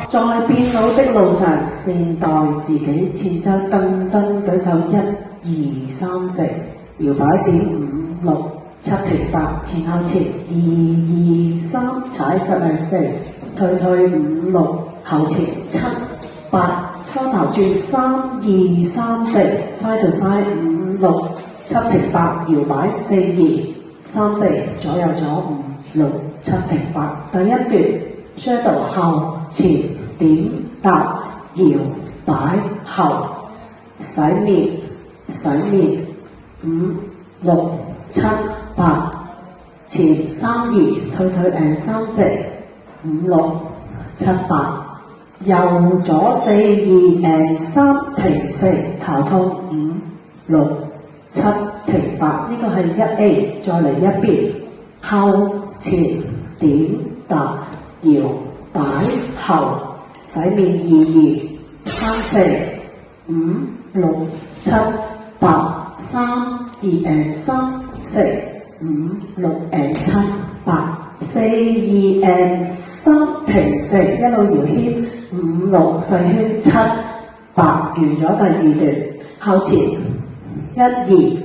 在變老的路上，善待自己。前奏噔噔舉手1、2、3、4，搖擺點5、6、7停8，前後前2、2、3，踩實力4，退退5、6，後前7、8，梳頭轉3、2、3、4，side to side 5、6、7停8，搖擺4、2、3、4，左右左5、6、7停8。第一段 shadow 後前點搭搖擺後洗面5、6、7、8，前3、2，退退 and 3、4、5、6、7、8，右左4、2 and 3停4，頭痛5、6、7停8。呢個係1A， 再嚟1B， 後前點搭搖擺後洗面2、2、3、4、5、6、7、8， 3、2 and 3、4、5、6 and 7、8， 4、2 and 3停4，一路搖牽5、6細圈7、8，完咗第二段，後前1、2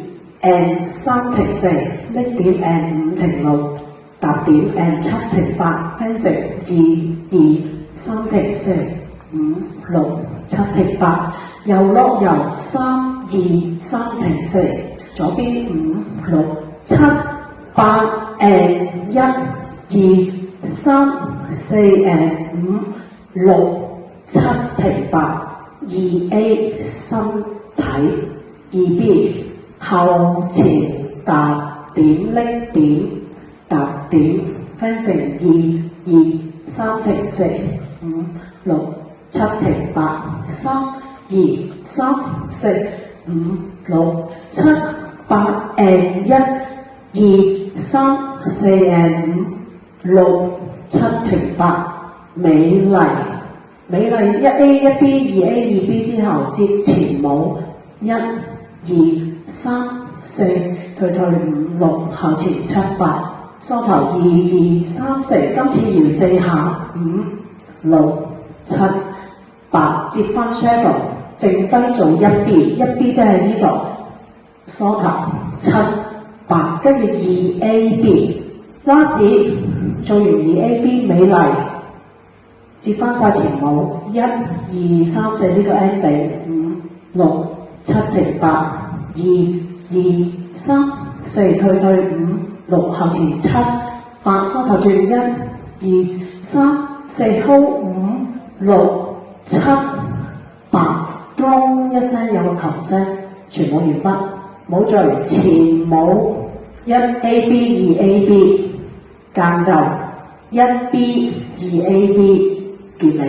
and 3停4，拎點 and 5停6，搭點 and 7停8， fencing 2、2、3停4、5、6、7停8，右落右3、2、3停4，左邊5、6、7、8 and 1、2、3、4 and 5、6、7停8。2A 身體2B 後前搭點拎點搭點 fencing 2、2、3停4、5、6、7停8， 3、2、3、4、5、6、7、8 and 1、2、3、4 and 5、6、7停8。美麗1A 1B 2A 2B 之後接前舞1、2、3、4，退退5、6，後前7、8，梳頭2、2、3、4，今次搖4下5、6、7、8，接翻 shadow， 剩低做1B 即係呢度，梳頭7、8，跟住2AB，last 做完2AB 美麗。接翻晒前舞1、2、3、4呢個 ending 5、6、7停8， 2、2、3、4退退5、6後前7、8梳頭轉1、2、3、4 hold 5、6、7、8，咚一聲有個琴聲，全舞完畢。舞序前舞1AB 2AB 間奏1B 2AB。結尾。